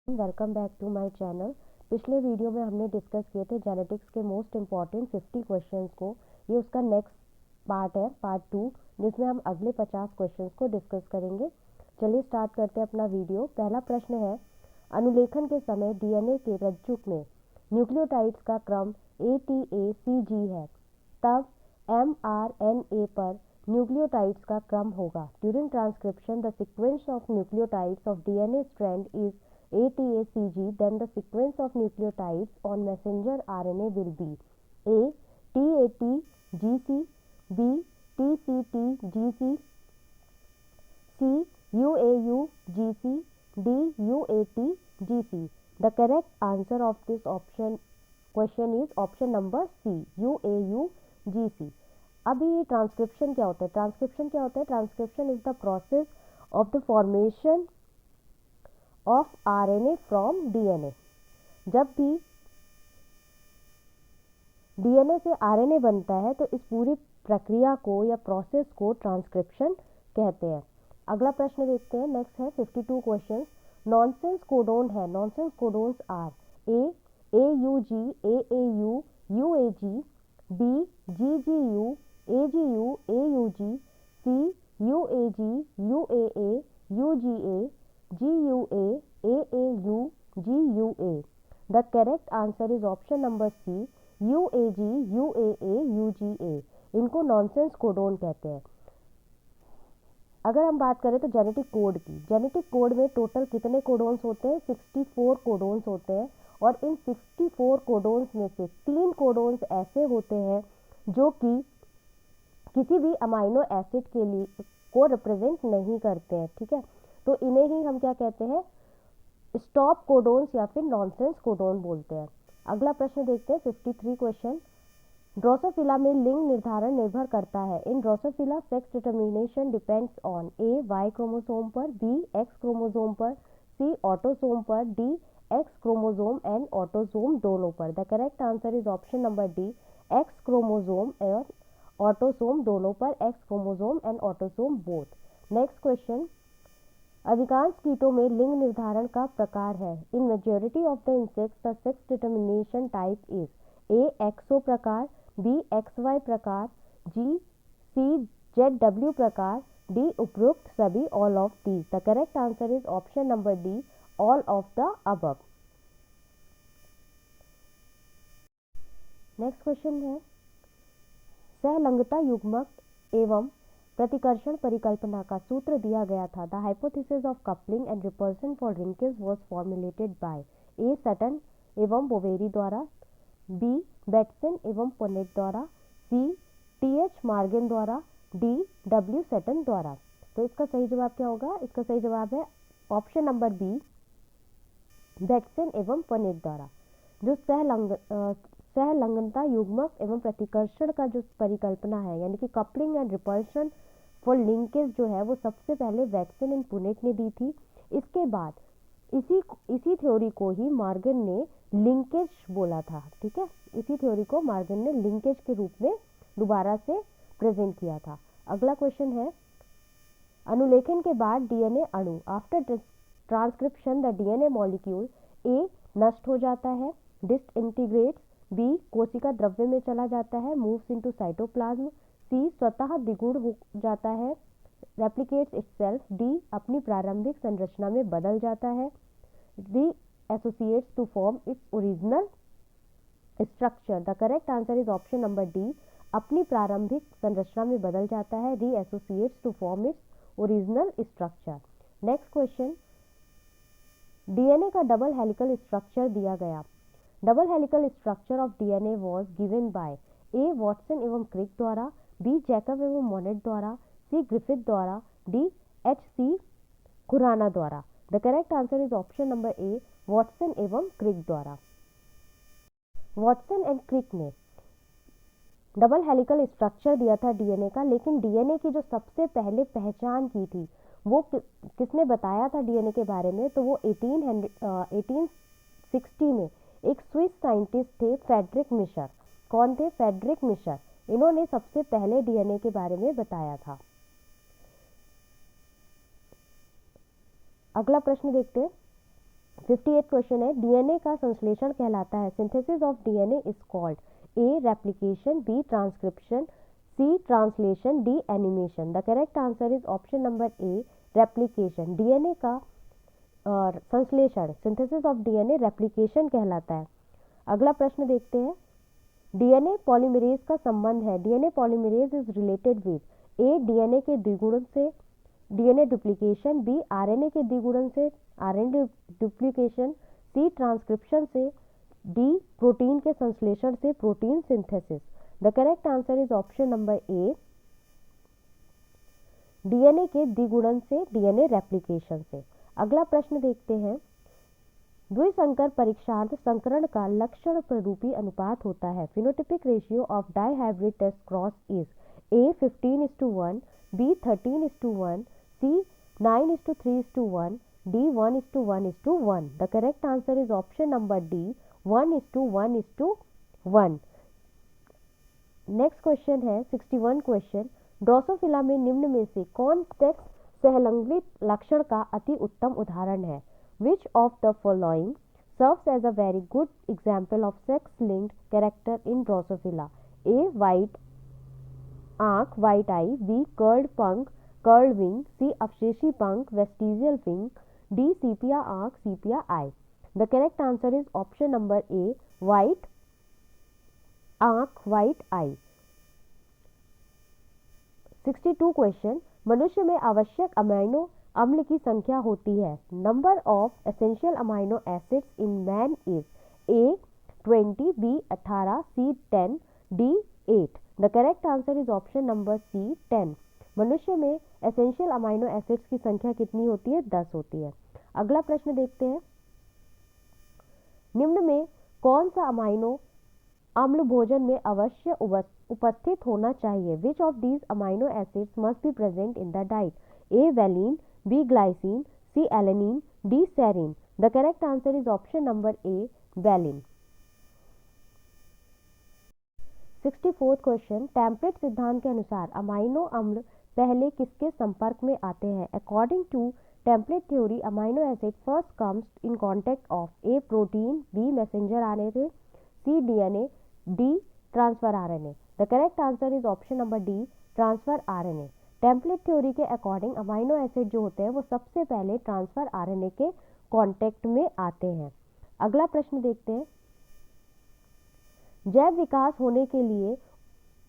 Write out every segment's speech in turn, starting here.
Welcome back to my channel. पिछले video में हमने डिस्कस किए थे जेनेटिक्स के मोस्ट इम्पॉर्टेंट 50 क्वेश्चंस को। ये उसका नेक्स्ट पार्ट है, पार्ट 2, जिसमें हम अगले 50 क्वेश्चंस को डिस्कस करेंगे। चलिए स्टार्ट करते हैं अपना वीडियो। पहला प्रश्न है, अनुलेखन के समय डीएनए के रज्जुक में न्यूक्लियोटाइड्स का क्रम ATACG है, तब mRNA पर न्यूक्लियोटाइड्स का क्रम होगा। During transcription the sequence of nucleotides of DNA strand is ATACG, then the sequence of nucleotides on messenger RNA will be A. TATGC, B. TCTGC, C. UAUGC, D. UATGC. The correct answer of this question is option number C, UAUGC. अभी transcription क्या होता है? Transcription is the process of the formation of RNA from DNA। जब भी DNA से RNA बनता है तो इस पूरी प्रक्रिया को या प्रोसेस को ट्रांसक्रिप्शन कहते हैं। अगला प्रश्न देखते हैं। नेक्स्ट है 52 क्वेश्चन। नॉनसेंस कोडोन है। Nonsense codons are A, AUG, AAU, UAG, B, GGU, AGU, AUG, C, UAG, UAA, UGA, GUA, AAU, GUA. The correct answer is option number C, UAG, UAA, UGA. इनको nonsense codon कहते हैं। अगर हम बात करें तो genetic code की, genetic code में टोटल कितने कोडोन्स होते हैं? 64 कोडोन्स होते हैं। और इन 64 कोडोन्स में से 3 कोडोन्स ऐसे होते हैं जो कि किसी भी अमाइनो एसिड के लिए को रिप्रेजेंट नहीं करते हैं। ठीक है, तो इन्हें ही हम क्या कहते हैं? स्टॉप कोडोन्स या फिर नॉनसेंस कोडोन बोलते हैं। अगला प्रश्न देखते हैं 53 क्वेश्चन। ड्रोसोफिला में लिंग निर्धारण निर्भर करता है। इन Drosophila sex determination depends on A, Y chromosome पर, B, X क्रोमोसोम पर, C, ऑटोसोम पर, D, X chromosome and autosome दोनों पर। The correct answer is option number D, X chromosome और ऑटोसोम दोनों पर, X chromosome and autosome both. Next question, अधिकांश कीटों में लिंग निर्धारण का प्रकार है। इन majority of the insects the sex determination type is A, XO प्रकार, B, XY प्रकार, C, ZW प्रकार, D, उपरोक्त सभी, all of these. The correct answer is option number D, all of the above. Next question है, सहलंगता युग्मक एवं प्रतिकर्षण परिकल्पना का सूत्र दिया गया था। The hypothesis of coupling and repulsion for linkage was formulated by A, Sutton एवं बोवेरी द्वारा, B, बेटसन एवं पुनेट द्वारा, C, TH मार्गन द्वारा, D, W सटन द्वारा। तो इसका सही जवाब क्या होगा? इसका सही जवाब है ऑप्शन नंबर B, बेटसन एवं पुनेट द्वारा। जो सहलंगनता युग्मक एवं प्रतिकर्षण का जो परिकल्पना है, यानी कि coupling and repulsion for linkage जो है, वो सबसे पहले बेटसन एंड पुनेट ने दी थी। इसके बाद इसी थ्योरी को ही मार्गन ने लिंकेज बोला था। ठीक है, इसी थ्योरी को मार्गन ने लिंकेज के रूप में दोबारा से प्रेजेंट किया था। अगला क्वेश्चन है, अनुलेखन के बाद डीएनए अणु, after transcription the DNA molecule A नष्ट हो जाता है, डिसइंटीग्रेट्स, B कोशिका द्रव्य में चला जाता है, मूव्स इनटू साइटोप्लाज्म, C स्वतः द्विगुण हो जाता है, रेप्लिकेट्स इटसेल्फ, D अपनी प्रारंभिक संरचना में बदल जाता है, D associates to form its original structure. The correct answer is option number D, अपनी प्रारंभिक संरचना में बदल जाता है, D associates to form its original structure. Next question, DNA का डबल हेलिकल स्ट्रक्चर दिया गया। Double helical structure of DNA was given by A, Watson एवं क्रिक द्वारा, B, जैकब एवं मोनेट द्वारा, C, ग्रिफिथ द्वारा, D, H.C. खुराना द्वारा। The correct answer is option number A, Watson एवं क्रिक द्वारा। वॉटसन एंड क्रिक ने डबल हेलिकल स्ट्रक्चर दिया था डीएनए का, लेकिन डीएनए की जो सबसे पहले पहचान की थी वो किसने बताया था डीएनए के बारे में? तो वो 1860 में एक स्विस साइंटिस्ट थे, फ्रेडरिक मिशर। कौन थे? Friedrich Miescher. इन्होंने सबसे पहले डीएनए के बारे में बताया था। अगला प्रश्न देखते हैं। 58 क्वेश्चन है, डीएनए का संश्लेषण कहलाता है। Synthesis of DNA is called A replication, B transcription, C translation, D animation. The correct answer is option number A replication. DNA का संश्लेषण सिंथेसिस ऑफ डीएनए रेप्लिकेशन कहलाता है। अगला प्रश्न देखते हैं, डीएनए पॉलीमरेज का संबंध है। DNA polymerase is related with A DNA के द्विगुणन से डीएनए डुप्लीकेशन, बी आरएनए के द्विगुणन से आरएनए डुप्लीकेशन, सी ट्रांसक्रिप्शन से, डी प्रोटीन के संश्लेषण से protein synthesis. The correct answer is option number A DNA के द्विगुणन से डीएनए रेप्लिकेशन से। अगला प्रश्न देखते हैं, द्विसंकर परीक्षार्थ संकरण का लक्षण प्ररूपी अनुपात होता है। Phenotypic ratio of dihybrid test cross is A 15:1, B 13:1, C 9:3:1, D 1:1:1। The correct answer is option number D 1:1:1। Next question है 61 क्वेश्चन, ड्रोसोफिला में निम्न में से कौन सेक्स सहलंघित लक्षण का अति उत्तम उदाहरण है? Which of the following serves as a very good example of sex-linked character in Drosophila? A. White आँख white eye, B. curled पंख curled wing, C. अवशेषी पंख vestigial wing, D. sepia आँख sepia eye। The correct answer is option number A white आँख white eye। 62 question, मनुष्य में आवश्यक amino अम्ल की संख्या होती है। Number of essential amino acids in man is A 20, B 18, C 10, D 8। The correct answer is option number C 10। मनुष्य में एसेंशियल अमीनो एसिड्स की संख्या कितनी होती है? 10 होती है। अगला प्रश्न देखते हैं, निम्न में कौन सा अमीनो अम्ल भोजन में अवश्य उपस्थित होना चाहिए? Which of these amino acids must be present in the diet? A valine, B glycine, C alanine, D serine। The correct answer is option number A valine। 64th question, template सिद्धांत के अनुसार अमीनो अम्ल पहले किसके संपर्क में आते हैं? According to template theory amino acid first comes in contact of A protein, B messenger RNA, C DNA, D transfer RNA. The correct answer is option number D transfer RNA. Template theory के according amino acid जो होते हैं वो सबसे पहले transfer RNA के contact में आते हैं। अगला प्रश्न देखते हैं, जैव विकास होने के लिए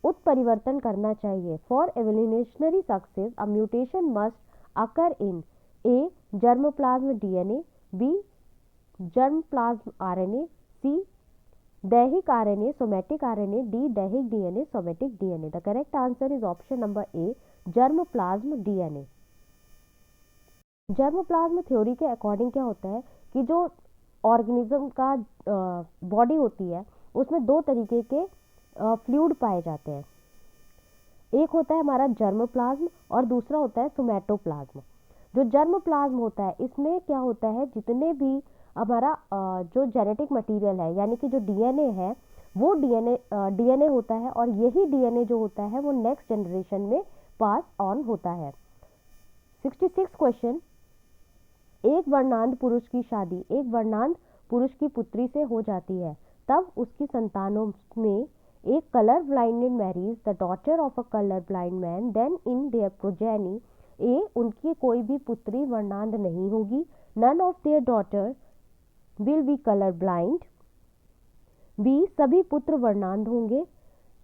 उत्परिवर्तन करना चाहिए। For evolutionary success a mutation must occur in A germplasm DNA, B germplasm RNA, C दैहिक आरएनए सोमैटिक आरएनए, डी दैहिक DNA somatic DNA. The correct answer is option number A germplasm DNA. Germplasm theory के according क्या होता है कि जो organism का body होती है उसमें दो तरीके के फ्लूइड पाए जाते हैं। एक होता है हमारा जर्मोप्लाज्म और दूसरा होता है सोमैटोप्लाज्म। जो जर्मोप्लाज्म होता है इसमें क्या होता है, जितने भी हमारा जो जेनेटिक मटेरियल है यानी कि जो डीएनए है वो डीएनए होता है और यही डीएनए जो होता है वो नेक्स्ट जनरेशन में पास ऑन होता है। 66 क्वेश्चन, एक वर्णांध पुरुष की शादी एक वर्णांध पुरुष की पुत्री से हो जाती है, तब उसकी संतानों में एक colour blinded marries the daughter of a colour blind man, then in their progeny A उनकी कोई भी पुत्री वर्णांध नहीं होगी, none of their daughter will be colour blind, B सभी पुत्र वर्णांध होंगे,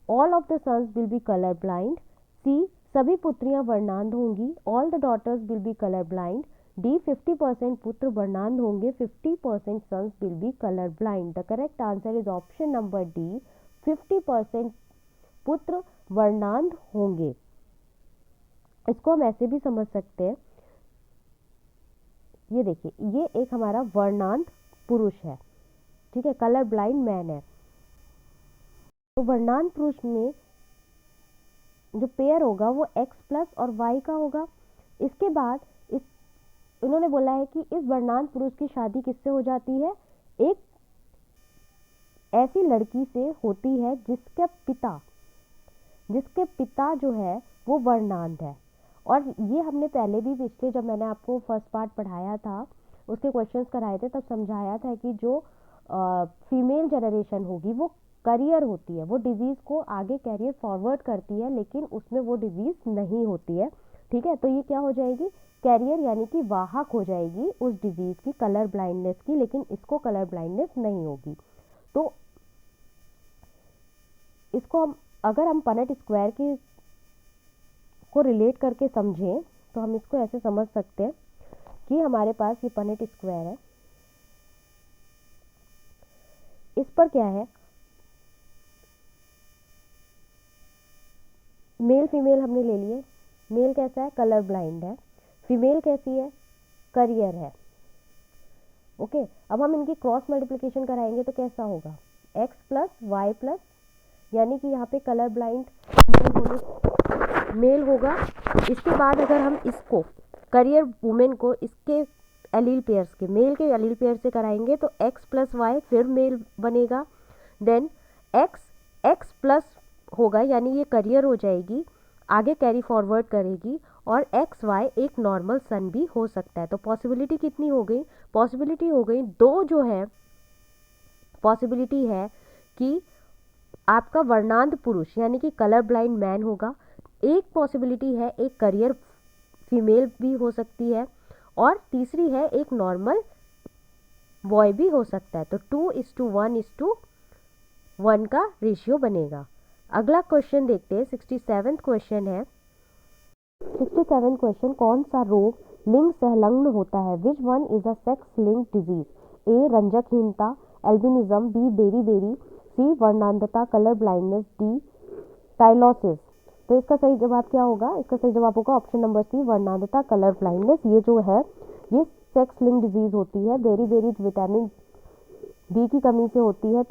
all of the sons will be colour blind, C सभी पुत्रियां वर्णांध होंगी, all the daughters will be colour blind, D 50% पुत्र वर्णांध होंगे, 50% sons will be colour blind. The correct answer is option number D 50% पुत्र वर्णांध होंगे। इसको हम ऐसे भी समझ सकते हैं, ये देखिए ये एक हमारा वर्णांध पुरुष है, ठीक है, कलर ब्लाइंड मैन है। तो वर्णांध पुरुष में जो पेयर होगा वो x प्लस और y का होगा। इसके बाद इन्होंने बोला है कि इस वर्णांध पुरुष की शादी किससे हो जाती है, एक ऐसी लड़की से होती है जिसके पिता जो है वो वर्णांध है। और ये हमने पहले भी पिछले जब मैंने आपको फर्स्ट पार्ट पढ़ाया था उसके क्वेश्चंस कराए थे तब समझाया था कि जो फीमेल जनरेशन होगी वो करियर होती है, वो डिजीज़ को आगे कैरियर फॉरवर्ड करती है, लेकिन उसमें वो डिजीज़ नहीं होती है। ठीक है, तो ये क्या हो जाएगी, कैरियर यानी कि वाहक हो जाएगी उस डिजीज़ की, कलर ब्लाइंडनेस की, लेकिन इसको कलर ब्लाइंडनेस नहीं होगी। तो इसको अगर हम पनेट स्क्वायर की को रिलेट करके समझें तो हम इसको ऐसे समझ सकते हैं कि हमारे पास ये पनेट स्क्वायर है, इस पर क्या है, मेल फीमेल हमने ले लिए। मेल कैसा है, कलर ब्लाइंड है। फीमेल कैसी है, करियर है। ओके, अब हम इनकी क्रॉस मल्टीप्लिकेशन कराएंगे तो कैसा होगा, x प्लस वाई प्लस, यानी कि यहाँ पे कलर ब्लाइंड मेल होगा। इसके बाद अगर हम इसको करियर वुमेन को इसके एलील पेयर्स के, मेल के एलील पेयर से कराएंगे तो x प्लस वाई फिर मेल बनेगा, देन x प्लस होगा, यानी ये करियर हो जाएगी, आगे कैरी फॉरवर्ड करेगी, और एक्स वाई एक नॉर्मल सन भी हो सकता है। तो पॉसिबिलिटी कितनी हो गई, पॉसिबिलिटी हो गई दो, जो है पॉसिबिलिटी है कि आपका वर्णांध पुरुष यानी कि कलर ब्लाइंड मैन होगा, एक पॉसिबिलिटी है एक करियर फीमेल भी हो सकती है, और तीसरी है एक नॉर्मल बॉय भी हो सकता है। तो 2:1:1 का रेशियो बनेगा। अगला क्वेश्चन देखते हैं, 67वां क्वेश्चन है। 67वां क्वेश्चन, कौन सा रोग लिंग संलग्न होता है, which one is a sex link disease, A रंजकहीनता, एल्बिनिज्म, बी बेरी, सी वर्णांधता, कलर ब्लाइंडनेस, डी टाइलोसिस। तो इसका सही जवाब क्या होगा, इसका सही जवाब होगा ऑप्शन नंबर सी, वर्णांधता, कलर ब्लाइंडनेस। ये जो है ये सेक्स लिंक डिजीज होती है, बेरी विटामिन बी की कमी से होती है,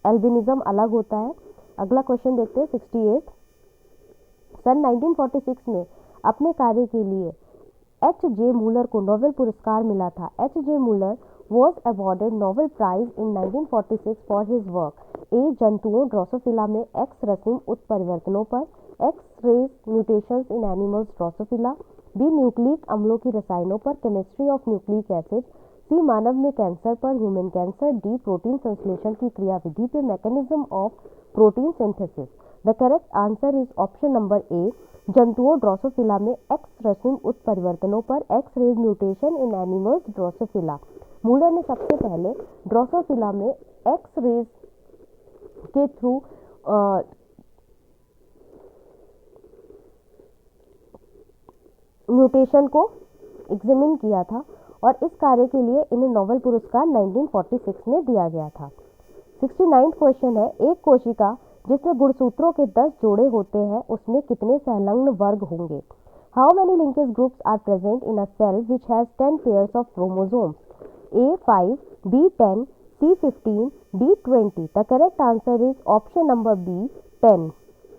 एल्बिनिज्म अलग होता है। अगला क्वेश्चन देखते हैं, 68। सन 1946 में अपने कार्य के लिए H.J. मूलर को नोबेल पुरस्कार मिला था। H.J. Müller was awarded Nobel Prize in 1946 for his work. A. जंतुओं ड्रोसोफिला में एक्स रसीम उत्परिवर्तनों पर, X rays mutations in animals Drosophila, B nucleic अम्लों की रसायनों पर, chemistry of nucleic acid, C मानव में कैंसर पर, ह्यूमन कैंसर, डी प्रोटीन संश्लेषण की क्रियाविधि पे, mechanism of protein synthesis. The correct answer is option number A, जंतुओं ड्रोसोफिला में एक्स रसीम उत्परिवर्तनों पर, X rays mutation in animals Drosophila. Muller ने सबसे पहले ड्रोसोफिला में एक्स रेज के थ्रू म्यूटेशन को एग्जामिन किया था, और इस कार्य के लिए इन्हें नोबेल पुरस्कार 1946 में दिया गया था। 69वां क्वेश्चन है, एक कोशिका जिसमें गुणसूत्रों के 10 जोड़े होते हैं उसमें कितने संलग्न वर्ग होंगे। How many linkage groups are present in a cell which has 10 pairs of chromosomes, A 5, B 10, C 15, D 20। The correct answer is option number B 10।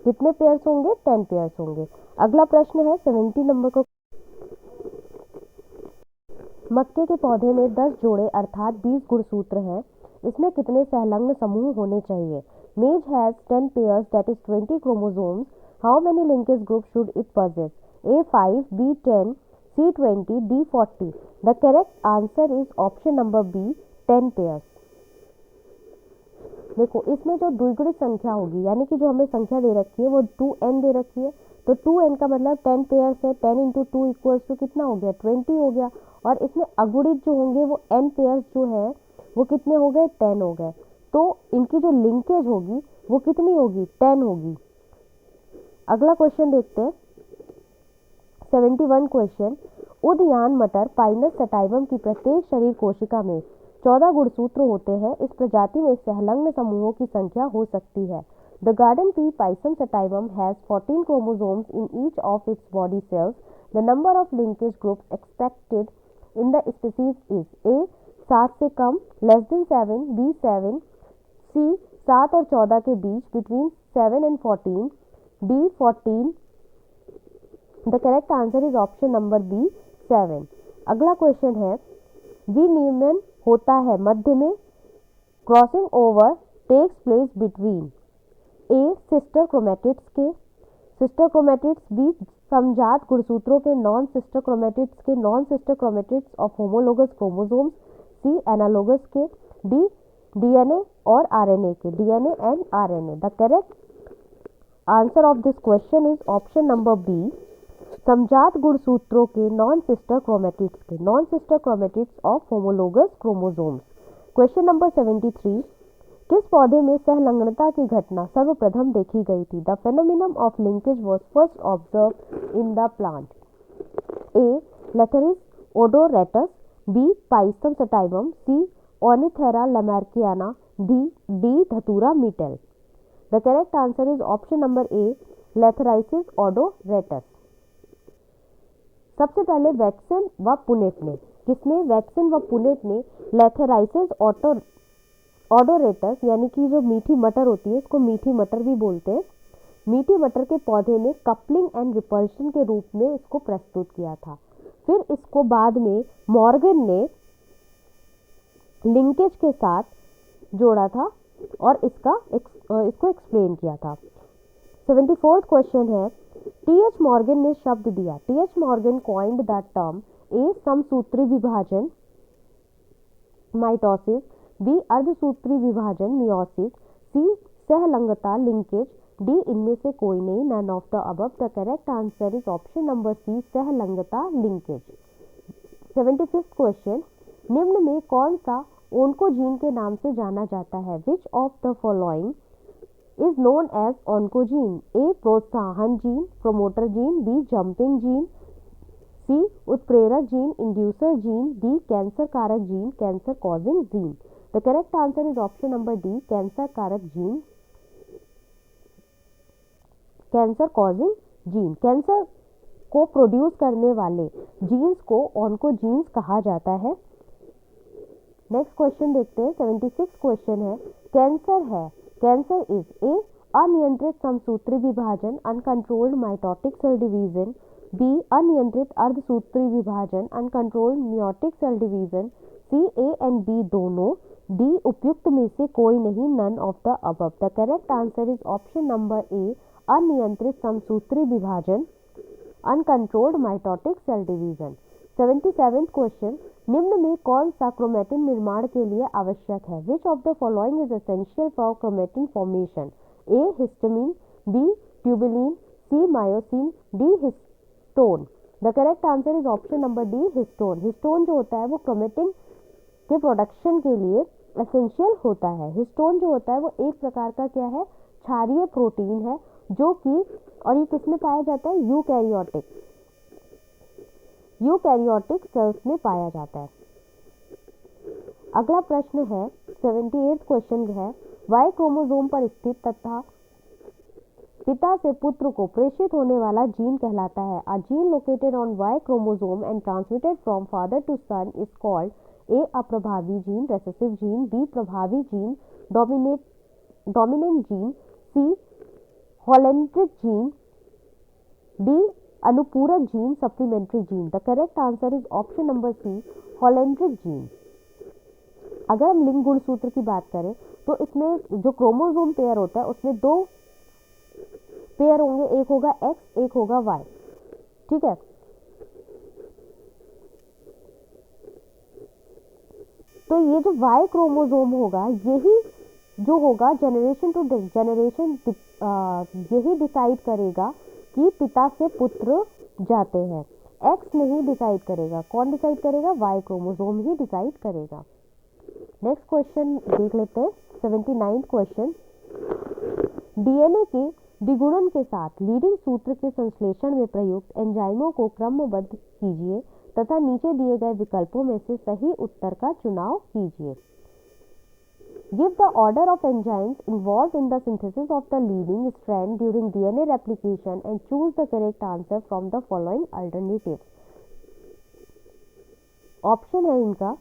कितने पेयर्स होंगे, 10 पेयर्स होंगे। अगला प्रश्न है 70 नंबर को, मक्के के पौधे में 10 जोड़े अर्थात 20 गुणसूत्र हैं, इसमें कितने संलग्न समूह होने चाहिए। Maize has 10 pairs that is 20 chromosomes, how many linkage group should it possess, A 5, B 10, C 20, D 40। The correct answer is option number B 10 pairs. देखो इसमें जो द्विगुणित संख्या होगी, यानी कि जो हमें संख्या दे रखी है वो 2n दे रखी है, तो 2n का मतलब 10 पेयर्स है, 10 × 2 इक्वल्स टू कितना हो गया, 20 हो गया। और इसमें अगुणित जो होंगे वो n पेयर्स जो है वो कितने हो गए, 10 हो गए। तो इनकी जो लिंकेज होगी वो कितनी होगी, 10 होगी। अगला क्वेश्चन देखते हैं, 71 क्वेश्चन, उद्यान मटर पाइनस सटाइवम की प्रत्येक शरीर कोशिका में 14 गुणसूत्र होते हैं, इस प्रजाति में संलग्न समूहों की संख्या हो सकती है। The garden pea Pisum sativum has 14 chromosomes in each of its body cells. The number of linkage groups expected in the species is, A 7 से कम, लेस देन 7, बी 7, सी 7 और 14 के बीच, between 7 and 14, D 14। The correct answer is option number B 7। अगला question है, विनियमन होता है मध्य में, crossing over takes place between, ए सिस्टर क्रोमेटिड्स के, सिस्टर क्रोमेटिड्स, बी समजात गुणसूत्रों के non sister chromatids of homologous chromosomes, C analogous के, डी डीएनए और आरएनए के, DNA and RNA. The correct answer of this question is option number B, समजात गुणसूत्रों के non sister chromatids of homologous chromosomes. Question number 73, किस पौधे में सहलंगनता की घटना सर्वप्रथम देखी गई थी? The phenomenon of linkage was first observe in the plant. A Lathyrus odoratus, B Pisum sativum, C Oenothera lamarckiana, D Datura metel. The correct answer is option number A, Lathyrus odoratus. सबसे पहले Watson व Punnett ने, किसने? Watson व Punnett ने लेथेराइसिस ओडोरेटस यानी कि जो मीठी मटर होती है, इसको मीठी मटर भी बोलते हैं, मीठी मटर के पौधे में कपलिंग एंड रिपल्शन के रूप में इसको प्रस्तुत किया था। फिर इसको बाद में मॉर्गन ने लिंकेज के साथ जोड़ा था और इसको एक्सप्लेन किया था। 74th क्वेश्चन है, टी.एच. मॉर्गन ने शब्द दिया। T H. Morgan coined the term A समसूत्री विभाजन माइटोसिस, बी अर्धसूत्री विभाजन मियोसिस, सी सहलंगता लिंकेज, डी इनमें से कोई नहीं, none of the above. The correct answer is option number C, सहलंगता लिंकेज। 75th क्वेश्चन, निम्न में कौन सा ओन्कोजीन के नाम से जाना जाता है? Which of the following is known as oncogene? A प्रोत्साहन gene, promoter gene, B jumping gene, C उत्प्रेरक gene, inducer gene, D cancer कारक gene, cancer causing gene. The correct answer is option number D, cancer कारक gene, cancer causing gene. Cancer को produce करने वाले jeans को oncogenes कहा जाता है। नेक्स्ट क्वेश्चन देखते हैं। 76 क्वेश्चन है, कैंसर इज ए अनियंत्रित समसूत्री विभाजन uncontrolled mitotic cell division, B अनियंत्रित अर्धसूत्री विभाजन uncontrolled meiotic cell division, C A and B दोनों, डी उपयुक्त में से कोई नहीं, none of the above. The correct answer is option number A, अनियंत्रित समसूत्री विभाजन uncontrolled mitotic cell division. 77th question, निम्न में कौन सा क्रोमेटिन निर्माण के लिए आवश्यक है? Which of the following is essential for chromatin formation? A histamine, B tubulin, C myosin, D histone. The correct answer is option number D, histone. Histone जो होता है वो क्रोमेटिन के प्रोडक्शन के लिए एसेंशियल होता है। हिस्टोन जो होता है वो एक प्रकार का क्या है? क्षारीय प्रोटीन है, जो कि और ये किसमें पाया जाता है? यूकैरियोटिक सेल्स में पाया जाता है। अगला प्रश्न है 78th क्वेश्चन है, वाई क्रोमोसोम पर स्थित तथा पिता से पुत्र को प्रेषित होने वाला जीन कहलाता है? A gene located on Y chromosome and transmitted from father to son is called A अप्रभावी जीन, रेसेसिव जीन, बी प्रभावी gene, dominant gene, C holandric gene, D अनुपूरक gene, supplementary gene. The correct answer is option number C, holandric gene. अगर हम लिंग गुणसूत्र की बात करें तो इसमें जो क्रोमोसोम पेयर होता है उसमें दो पेयर होंगे, एक होगा एक्स, एक होगा वाई। ठीक है, तो ये जो वाई क्रोमोसोम होगा यही जो होगा जनरेशन टू जनरेशन यही डिसाइड करेगा कि पिता से पुत्र जाते हैं। एक्स नहीं डिसाइड करेगा। कौन डिसाइड करेगा? वाई क्रोमोसोम ही डिसाइड करेगा। नेक्स्ट क्वेश्चन देख लेते हैं। 79th क्वेश्चन, डीएनए के द्विगुणन के साथ लीडिंग सूत्र के संश्लेषण में प्रयुक्त एंजाइमों को क्रमबद्ध कीजिए तथा नीचे दिए गए विकल्पों में से सही उत्तर का चुनाव कीजिए। Give the order of enzymes involved in the synthesis of the leading strand during DNA replication and choose the correct answer from the following alternatives. Option है इनका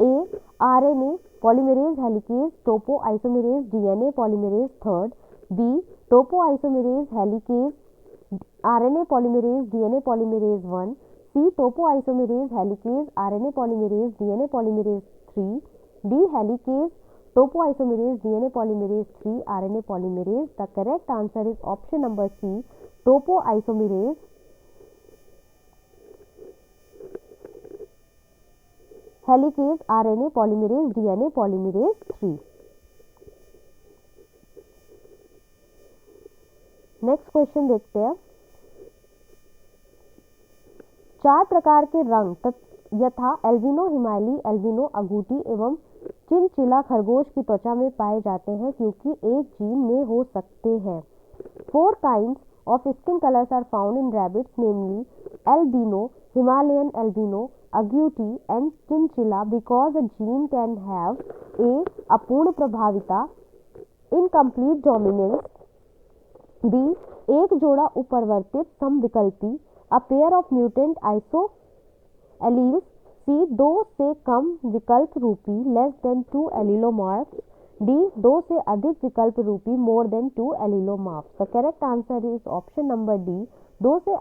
A RNA polymerase helicase topoisomerase DNA polymerase third, B topoisomerase helicase RNA polymerase DNA polymerase 1, C topoisomerase helicase RNA polymerase DNA polymerase 3, D helicase topoisomerase, DNA polymerase 3, RNA polymerase. The correct answer is option number C, topoisomerase. Helicase, RNA polymerase, DNA polymerase 3. Next question देखते हैं। 4 प्रकार के रंग यथा albino हिमालयी, albino अगूटी एवं chinchilla खरगोश की त्वचा में पाए जाते हैं क्योंकि एक जीन में हो सकते हैं। 4 kinds of skin colors are found in rabbits, namely albino, Himalayan albino, agouti and chinchilla because a gene can have a अपूर्ण प्रभाविता, incomplete dominance, B एक जोड़ा उपरिवर्तित समविकल्पी, a pair of mutant isoalleles, C 2 से कम विकल्प रूपी, less than 2 allelomorphs, D 2 से अधिक विकल्प रूपी, more than 2 allelomorphs. The correct answer is option number D, 2 से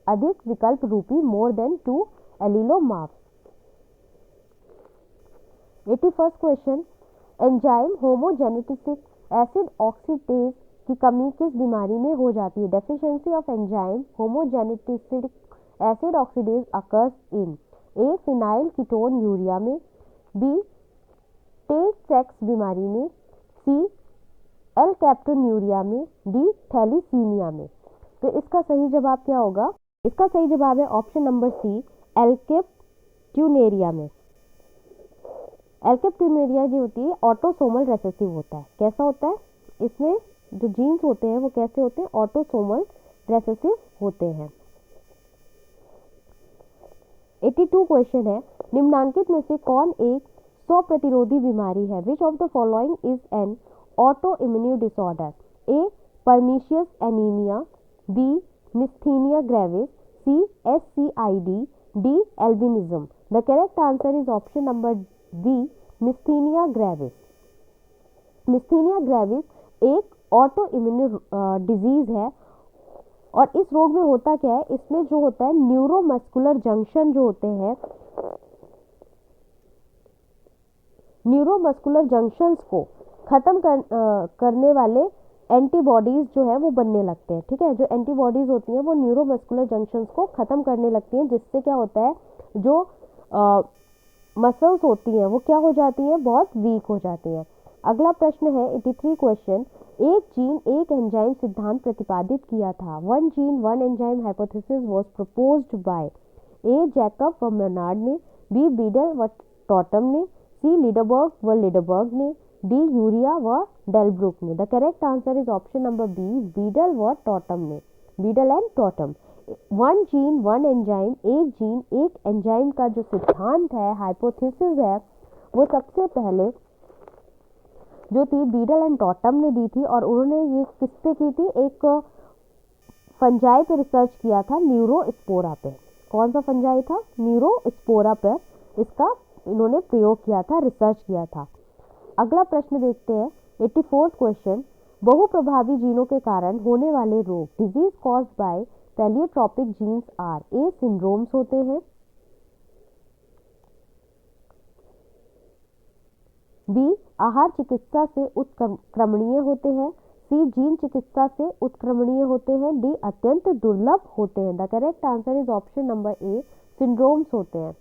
अधिक विकल्प रूपी, more than 2 allelomorphs. 81st question, enzyme homogentisic acid oxidase की कमी किस बीमारी में हो जाती है? Deficiency of enzyme homogentisic acid oxidase occurs in A phenylketonuria में, बी टे सेक्स बीमारी में, सी एल कैप्टोन्यूरिया में, डी थैलीसीमिया में। तो इसका सही जवाब क्या होगा? इसका सही जवाब है ऑप्शन नंबर सी, एल्केप्ट्यूनेरिया में। एल्केप्ट्यूनेरिया जो होती है ऑटोसोमल रेसेसिव होता है। कैसा होता है? इसमें जो जीन्स होते हैं वो कैसे होते हैं? ऑटोसोमल रेसेसिव होते हैं। 82 क्वेश्चन है, निम्नांकित में से कौन एक स्व प्रतिरोधी बीमारी है? Which of the following is an autoimmune disorder? A pernicious anaemia, B myasthenia gravis, C SCID, D albinism. The correct answer is option number B, myasthenia gravis. Myasthenia gravis एक ऑटो इम्यून डिजीज है और इस रोग में होता क्या है? इसमें जो होता है न्यूरोमस्कुलर जंक्शन जो होते हैं, न्यूरोमस्कुलर जंक्शंस को खत्म करने वाले एंटीबॉडीज जो है वो बनने लगते हैं। ठीक है, जो एंटीबॉडीज होती हैं वो न्यूरोमस्कुलर जंक्शंस को खत्म करने लगती हैं, जिससे क्या होता है जो मसल्स होती हैं वो क्या हो जाती हैं? बहुत वीक हो जाती हैं। अगला प्रश्न है 83 क्वेश्चन, एक जीन एक एंजाइम सिद्धांत प्रतिपादित किया था। 1 gene 1 enzyme hypothesis was proposed by A Jacob व मेनार्ड ने, बी बीडल व टॉटम ने, सी लीडरबर्ग व लीडरबर्ग ने, डी यूरिया व डेलब्रुक ने। The correct answer is option number B, Beadle व टॉटम ने, Beadle and Tatum. 1 gene 1 enzyme, एक जीन एक एंजाइम का जो सिद्धांत है, हाइपोथेसिस है, वो सबसे पहले जो थी बीडल एंड टॉटम ने दी थी और उन्होंने ये किस पे की थी? एक फंजाई पे रिसर्च किया था, न्यूरोस्पोरा पे। कौन सा फंजाई था? न्यूरोस्पोरा पर इसका इन्होंने प्रयोग किया था, रिसर्च किया था। अगला प्रश्न देखते हैं 84th क्वेश्चन, बहुप्रभावी जीनों के कारण होने वाले रोग, disease caused by pleiotropic genes are, A syndromes होते हैं, बी आहार चिकित्सा से उत्क्रमणीय होते हैं, सी जीन चिकित्सा से उत्क्रमणीय होते हैं, डी अत्यंत दुर्लभ होते हैं। The correct answer is option number A, syndromes होते हैं।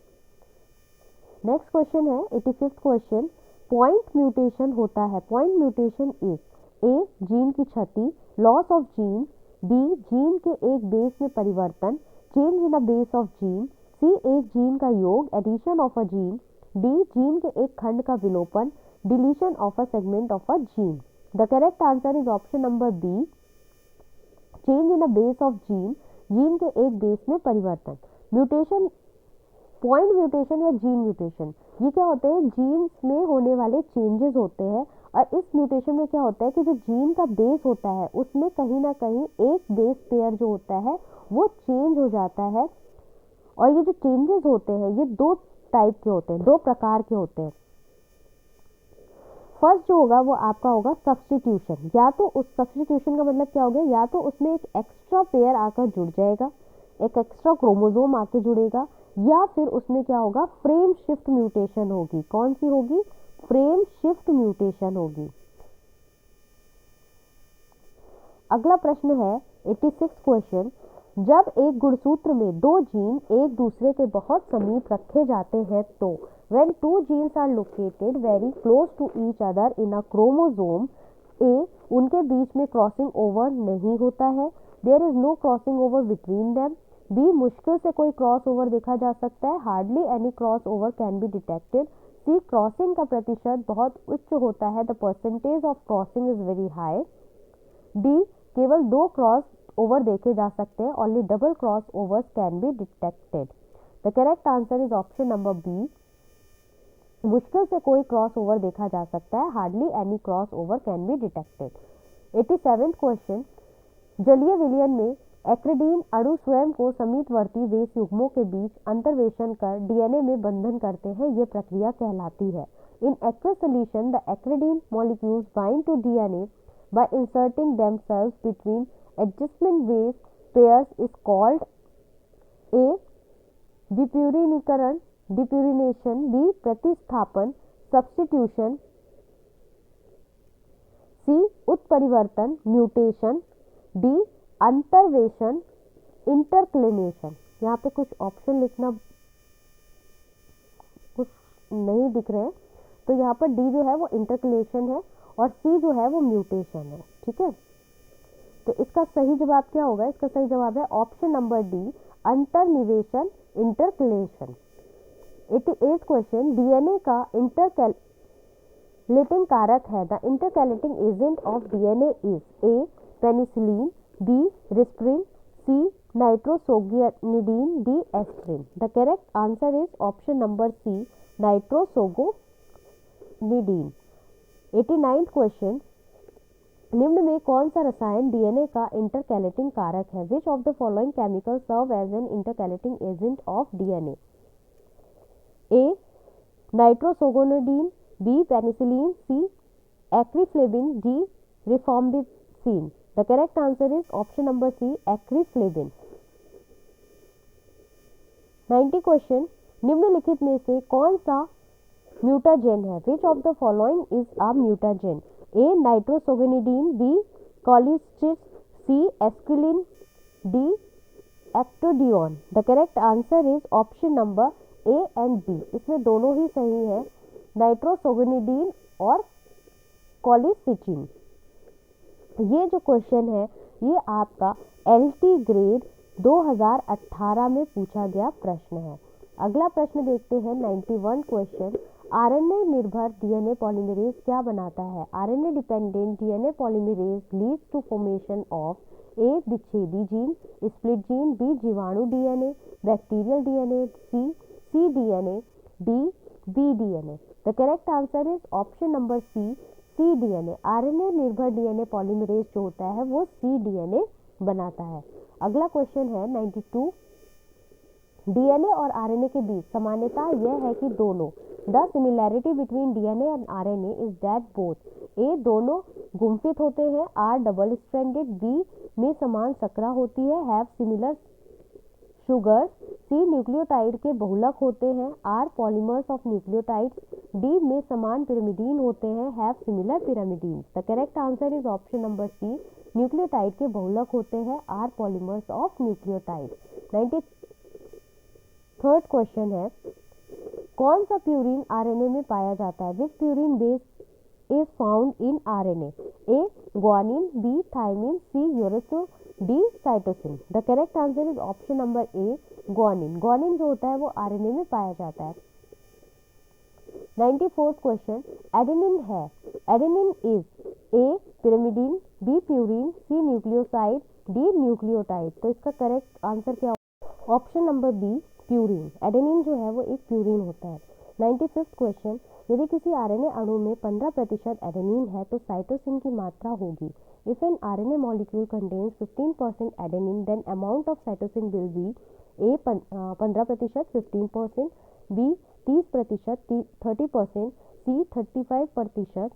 नेक्स्ट क्वेश्चन है 85th क्वेश्चन, पॉइंट म्यूटेशन होता है। Point mutation is A gene की क्षति, loss of gene, B gene के एक बेस में परिवर्तन, change in a base of gene, C एक जीन का योग, addition of a gene, D gene के एक खंड का विलोपन, deletion of a segment of a gene. The correct answer is option number B, change in a base of gene, gene के एक बेस में परिवर्तन। म्यूटेशन, पॉइंट म्यूटेशन या जीन म्यूटेशन, ये क्या होते हैं? जीन्स में होने वाले चेंजेस होते हैं और इस म्यूटेशन में क्या होता है कि जो जीन का बेस होता है उसमें कहीं ना कहीं एक बेस पेयर जो होता है वो चेंज हो जाता है। और ये जो चेंजेस होते हैं ये 2 टाइप के होते हैं, 2 प्रकार के होते हैं। फर्स्ट जो होगा वो आपका होगा सब्स्टिट्यूशन। या तो उस सब्स्टिट्यूशन का मतलब क्या हो गया? या तो उसमें एक एक्स्ट्रा पेयर आकर जुड़ जाएगा, एक एक्स्ट्रा क्रोमोसोम आके जुड़ेगा, या फिर उसमें क्या होगा? फ्रेम शिफ्ट म्यूटेशन होगी। कौन सी होगी? फ्रेम शिफ्ट म्यूटेशन होगी। अगला प्रश्न है 86 क्वेश्चन, जब एक गुणसूत्र में दो जीन एक दूसरे के बहुत समीप रखे जाते हैं तो when two genes are located very close to each other in a chromosome A, उनके बीच में क्रॉसिंग ओवर नहीं होता है, there is no crossing over between them। B, मुश्किल से कोई क्रॉस ओवर देखा जा सकता है, hardly any cross over can be detected। C, crossing का प्रतिशत बहुत उच्च होता है, the percentage of crossing is very high। D, केवल दो क्रॉस ओवर देखे जा सकते हैं, only double cross overs can be detected। The correct answer is option number B, मुश्किल से कोई क्रॉस ओवर देखा जा सकता है, hardly any cross over can be detected. 87 question, जलीय विलयन में एक्रिडीन अणु स्वयं को समीपवर्ती बेस युग्मों के बीच अंतर्वेशन कर डीएनए में बंधन करते हैं, यह प्रक्रिया कहलाती है। In aqueous solution the acridine molecules bind to DNA by inserting themselves between adjustment base pairs is called A डिप्यूरिनीकरण डिप्यूरिनेशन, बी प्रतिस्थापन सब्स्टिट्यूशन, सी उत्परिवर्तन म्यूटेशन, डी अंतर्वेशन इंटरक्लेमेशन। यहाँ पे कुछ ऑप्शन लिखना कुछ नहीं दिख रहे हैं, तो यहाँ पर डी जो है वो इंटरक्लेमेशन है और सी जो है वो म्यूटेशन है। ठीक है, तो इसका सही जवाब क्या होगा? इसका सही जवाब है ऑप्शन नंबर डी, अंतर्निवेशन इंटरक्लेमेशन। 88 क्वेश्चन, डीएनए का इंटरकैलेटिंग कारक है, the intercalating agent of DNA is A penicillin, B reserpine, C nitrosoguanidine, D aspirin. The correct answer is option number C, nitrosoguanidine. 89 question, निम्न में कौन सा रसायन डीएनए का इंटरकैलेटिंग कारक है? Which of the following chemical serve as an intercalating agent of DNA? A nitrosoguanidine, B penicillin, C acriflavine, D rifamycin. The correct answer is option number C, acriflavine. 90 question, निम्नलिखित में से कौन सा mutagen है? Which of the following is a mutagen? A nitrosoguanidine, B colchicine, C esculin, D actidione. The correct answer is option number A and B, इसमें दोनों ही सही है, नाइट्रोसोगोनिडीन और कोलिस्टिचिन। ये जो क्वेश्चन है ये आपका एलटी ग्रेड 2018 में पूछा गया प्रश्न है। अगला प्रश्न देखते हैं 91 क्वेश्चन, आरएनए निर्भर डीएनए पॉलीमरेज क्या बनाता है? RNA dependent DNA polymerase leads to formation of A विच्छेदी जीन, स्प्लिट जीन, बी जीवाणु DNA, bacterial DNA, C DNA, D B DNA. The correct answer is option number C, C DNA. RNA निर्भर DNA polymerase जो होता है वो सी DNA बनाता है। अगला क्वेश्चन है 92, डीएनए और आरएनए के बीच समानता यह है कि दोनों, the similarity between DNA and RNA is that both, A दोनों गुम्फित होते हैं, आर डबल स्ट्रैंडेड, बी में समान सकरा होती है, have similar sugar, C nucleotide के बहुलक होते हैं, are polymers of nucleotides, D में समान पिरामिडीन होते हैं, have similar pyrimidine. The correct answer is option number C, nucleotide के बहुलक होते हैं, are polymers of nucleotide. 93rd question है, कौन सा प्यूरिन आरएनए में पाया जाता है? Which purine base is found in RNA? A guanine, B thymine, C uracil, D cytosine. The correct answer is option number A, guanine. Guanine जो होता है वो आरएनए में पाया जाता है। 94th क्वेश्चन, एडेनिन है, adenine is A pyrimidine, B purine, C nucleoside, D nucleotide. तो इसका करेक्ट आंसर क्या होगा? Option number B, purine. Adenine जो है वो एक प्यूरिन होता है। 95th क्वेश्चन, यदि किसी आरएनए अणु में 15% एडेनिन है तो साइटोसिन की मात्रा होगी। If an RNA molecule contains 15% adenine then amount of cytosine will be A 15%, 15%, B 30%, 30%, C 35%,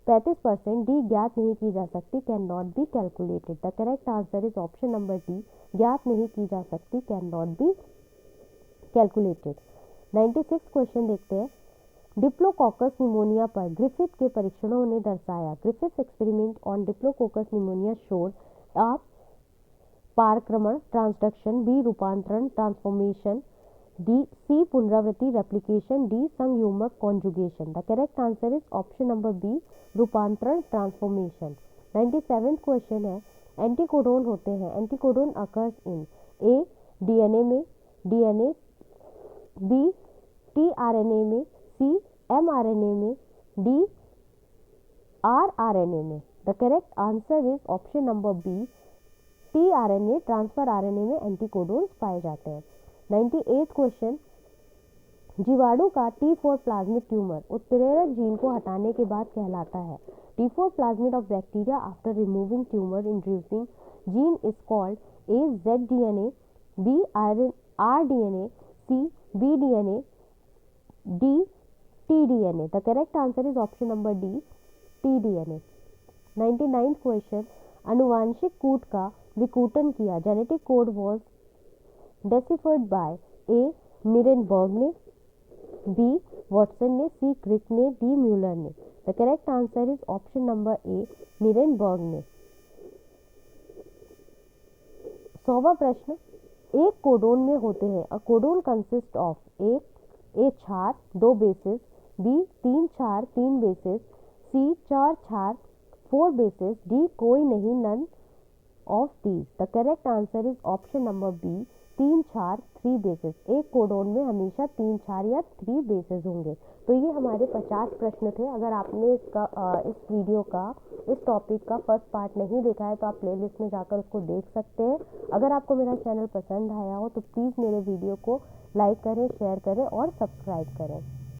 35%, D ज्ञात नहीं की जा सकती, can not be calculated. The correct answer is option number D, ज्ञात नहीं की जा सकती, can not be calculated. 96 question देखते हैं, डिप्लोकोकस निमोनिया पर ग्रिफिथ के परीक्षणों ने दर्शाया, Griffith experiment on Diplococcus pneumonia showed A पारक्रमण ट्रांसडक्शन, बी रूपांतरण ट्रांसफॉर्मेशन, डी सी पुनरावृत्ति रेप्लिकेशन, डी संयुग्मक conjugation. The correct answer is option number B रूपांतरण ट्रांसफॉर्मेशन। 97th क्वेश्चन है, एंटीकोडोन होते हैं, anticodon occurs in A DNA में, DNA, B tRNA में, सी एमआरएनए में, डी आरआरएनए में। The correct answer is option number B tRNA, transfer RNA में anticodons पाए जाते हैं। 98th क्वेश्चन, जीवाणु का T4 प्लाज्मिड ट्यूमर उत्प्रेरक जीन को हटाने के बाद कहलाता है। T4 plasmid of bacteria after removing tumour inducing gene is called A ZDNA, B rDNA, C BDNA, D TDNA। The correct answer is option number D TDNA। 99th question, अनुवांशिक कूट का विकूटन किया, genetic code was deciphered by A Nirenberg ने, B Watson ने, C Crick ने, D Muller ने। The correct answer is option number A Nirenberg ने। 100वां प्रश्न, एक कोडोन में होते हैं, अ कोडोन कंसिस्ट ऑफ ए क्षार 2 बेसिस, बी 3 क्षार 3 बेसिस, सी 4 क्षार 4 बेसिस, डी कोई नहीं none of these. The correct answer is option number B 3 क्षार 3 बेसिस। एक कोडोन में हमेशा 3 क्षार या 3 बेसिस होंगे। तो ये हमारे 50 प्रश्न थे। अगर आपने इस वीडियो का, इस टॉपिक का फर्स्ट पार्ट नहीं देखा है तो आप प्लेलिस्ट में जाकर उसको देख सकते हैं। अगर आपको मेरा चैनल पसंद आया हो तो प्लीज़ मेरे वीडियो को लाइक करें, शेयर करें और सब्सक्राइब करें।